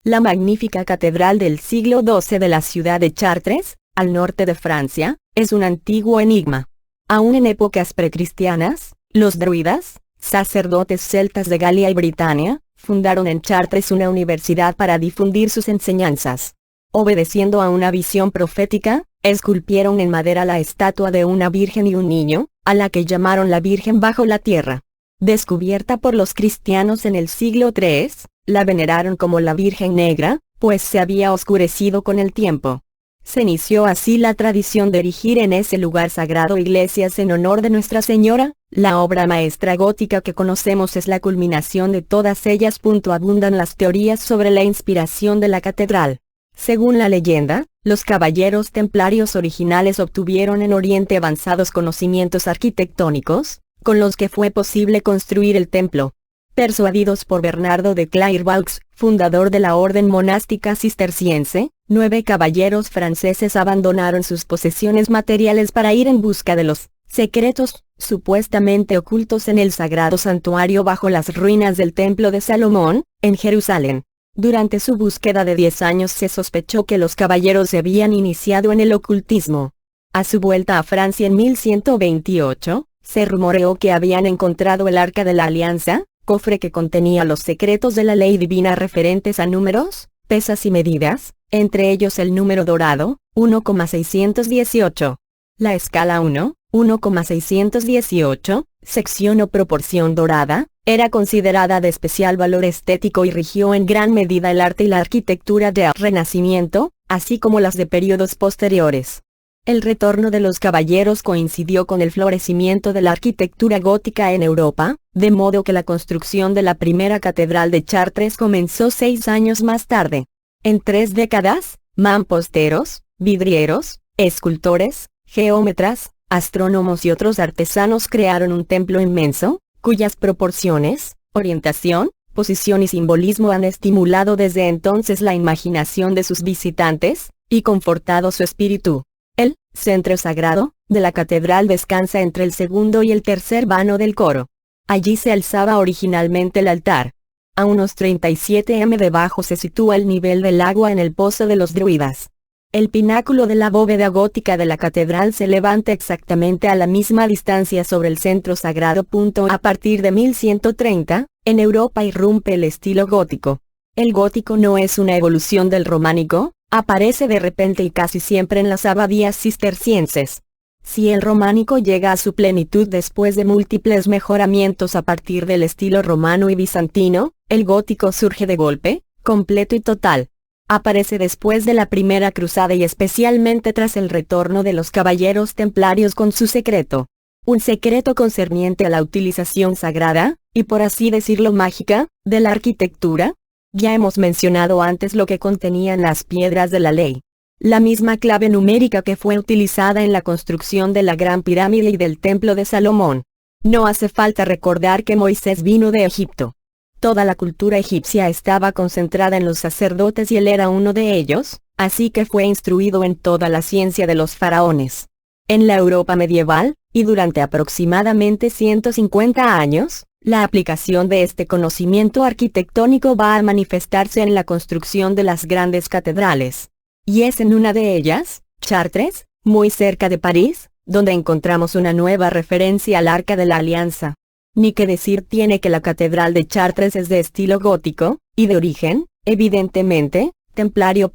La magnífica catedral del siglo XII de la ciudad de Chartres, al norte de Francia, es un antiguo enigma. Aún en épocas precristianas, los druidas, sacerdotes celtas de Galia y Britania, fundaron en Chartres una universidad para difundir sus enseñanzas. Obedeciendo a una visión profética, esculpieron en madera la estatua de una virgen y un niño, a la que llamaron la Virgen bajo la tierra. Descubierta por los cristianos en el siglo III, la veneraron como la Virgen Negra, pues se había oscurecido con el tiempo. Se inició así la tradición de erigir en ese lugar sagrado iglesias en honor de Nuestra Señora. La obra maestra gótica que conocemos es la culminación de todas ellas. Abundan las teorías sobre la inspiración de la catedral. Según la leyenda, los caballeros templarios originales obtuvieron en Oriente avanzados conocimientos arquitectónicos, con los que fue posible construir el templo. Persuadidos por Bernardo de Clairvaux, fundador de la orden monástica cisterciense, 9 caballeros franceses abandonaron sus posesiones materiales para ir en busca de los secretos, supuestamente ocultos en el sagrado santuario bajo las ruinas del Templo de Salomón, en Jerusalén. Durante su búsqueda de 10 años se sospechó que los caballeros se habían iniciado en el ocultismo. A su vuelta a Francia en 1128, se rumoreó que habían encontrado el Arca de la Alianza, cofre que contenía los secretos de la ley divina referentes a números, pesas y medidas, entre ellos el número dorado, 1,618. La escala 1, 1,618, sección o proporción dorada, era considerada de especial valor estético y rigió en gran medida el arte y la arquitectura del Renacimiento, así como las de periodos posteriores. El retorno de los caballeros coincidió con el florecimiento de la arquitectura gótica en Europa, de modo que la construcción de la primera catedral de Chartres comenzó 6 años más tarde. En 3 décadas, mamposteros, vidrieros, escultores, geómetras, astrónomos y otros artesanos crearon un templo inmenso, cuyas proporciones, orientación, posición y simbolismo han estimulado desde entonces la imaginación de sus visitantes, y confortado su espíritu. El centro sagrado de la catedral descansa entre el segundo y el tercer vano del coro. Allí se alzaba originalmente el altar. A unos 37 m debajo se sitúa el nivel del agua en el pozo de los druidas. El pináculo de la bóveda gótica de la catedral se levanta exactamente a la misma distancia sobre el centro sagrado. A partir de 1130, en Europa irrumpe el estilo gótico. El gótico no es una evolución del románico, aparece de repente y casi siempre en las abadías cistercienses. Si el románico llega a su plenitud después de múltiples mejoramientos a partir del estilo romano y bizantino, el gótico surge de golpe, completo y total. Aparece después de la primera cruzada y especialmente tras el retorno de los caballeros templarios con su secreto. Un secreto concerniente a la utilización sagrada, y por así decirlo mágica, de la arquitectura. Ya hemos mencionado antes lo que contenían las piedras de la ley. La misma clave numérica que fue utilizada en la construcción de la Gran Pirámide y del Templo de Salomón. No hace falta recordar que Moisés vino de Egipto. Toda la cultura egipcia estaba concentrada en los sacerdotes y él era uno de ellos, así que fue instruido en toda la ciencia de los faraones. En la Europa medieval, y durante aproximadamente 150 años, la aplicación de este conocimiento arquitectónico va a manifestarse en la construcción de las grandes catedrales. Y es en una de ellas, Chartres, muy cerca de París, donde encontramos una nueva referencia al Arca de la Alianza. Ni que decir tiene que la catedral de Chartres es de estilo gótico, y de origen, evidentemente, templario.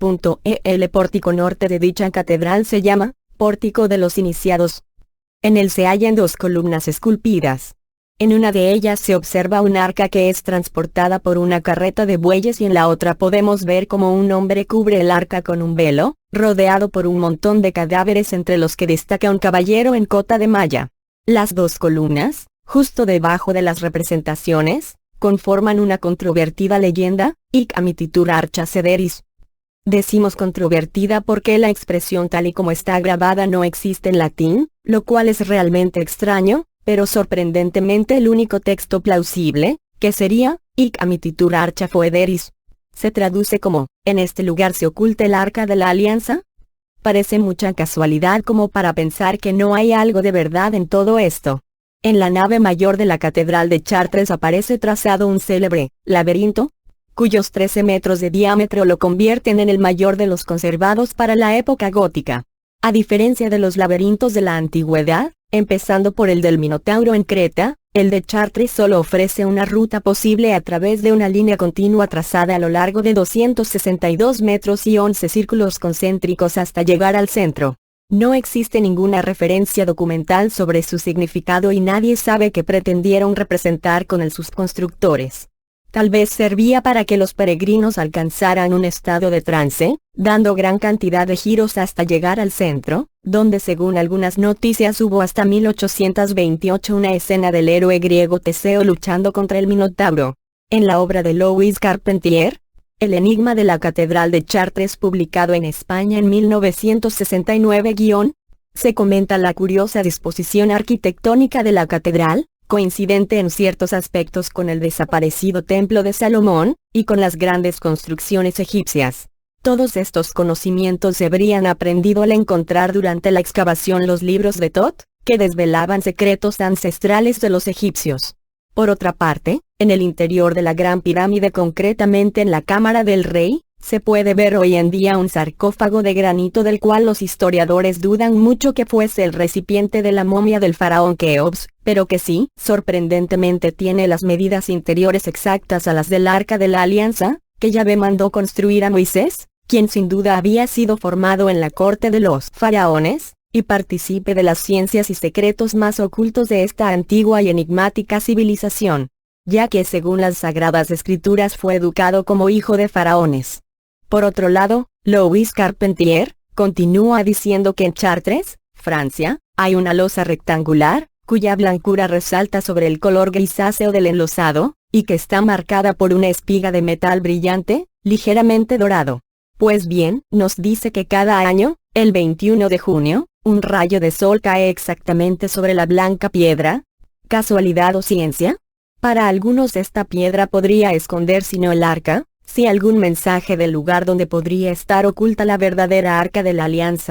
El pórtico norte de dicha catedral se llama Pórtico de los Iniciados. En él se hallan 2 columnas esculpidas. En una de ellas se observa un arca que es transportada por una carreta de bueyes y en la otra podemos ver como un hombre cubre el arca con un velo, rodeado por un montón de cadáveres entre los que destaca un caballero en cota de malla. Las 2 columnas, justo debajo de las representaciones, conforman una controvertida leyenda, hic amititur archa sederis. Decimos controvertida porque la expresión tal y como está grabada no existe en latín, lo cual es realmente extraño, pero sorprendentemente el único texto plausible, que sería, hic amititur archa foederis. Se traduce como, en este lugar se oculta el Arca de la Alianza. Parece mucha casualidad como para pensar que no hay algo de verdad en todo esto. En la nave mayor de la Catedral de Chartres aparece trazado un célebre laberinto, cuyos 13 metros de diámetro lo convierten en el mayor de los conservados para la época gótica. A diferencia de los laberintos de la antigüedad, empezando por el del Minotauro en Creta, el de Chartres solo ofrece una ruta posible a través de una línea continua trazada a lo largo de 262 metros y 11 círculos concéntricos hasta llegar al centro. No existe ninguna referencia documental sobre su significado y nadie sabe qué pretendieron representar con él sus constructores. Tal vez servía para que los peregrinos alcanzaran un estado de trance, dando gran cantidad de giros hasta llegar al centro, donde según algunas noticias hubo hasta 1828 una escena del héroe griego Teseo luchando contra el Minotauro. En la obra de Louis Carpentier, El enigma de la Catedral de Chartres, publicado en España en 1969, se comenta la curiosa disposición arquitectónica de la catedral, coincidente en ciertos aspectos con el desaparecido Templo de Salomón, y con las grandes construcciones egipcias. Todos estos conocimientos se habrían aprendido al encontrar durante la excavación los libros de Thoth, que desvelaban secretos ancestrales de los egipcios. Por otra parte, en el interior de la Gran Pirámide, concretamente en la Cámara del Rey, se puede ver hoy en día un sarcófago de granito del cual los historiadores dudan mucho que fuese el recipiente de la momia del faraón Keops, pero que sí, sorprendentemente tiene las medidas interiores exactas a las del Arca de la Alianza, que Yahvé mandó construir a Moisés, quien sin duda había sido formado en la corte de los faraones, y partícipe de las ciencias y secretos más ocultos de esta antigua y enigmática civilización, ya que según las Sagradas Escrituras fue educado como hijo de faraones. Por otro lado, Louis Carpentier continúa diciendo que en Chartres, Francia, hay una losa rectangular, cuya blancura resalta sobre el color grisáceo del enlosado, y que está marcada por una espiga de metal brillante, ligeramente dorado. Pues bien, nos dice que cada año, el 21 de junio, un rayo de sol cae exactamente sobre la blanca piedra. ¿Casualidad o ciencia? Para algunos esta piedra podría esconder si no el arca, si algún mensaje del lugar donde podría estar oculta la verdadera Arca de la Alianza.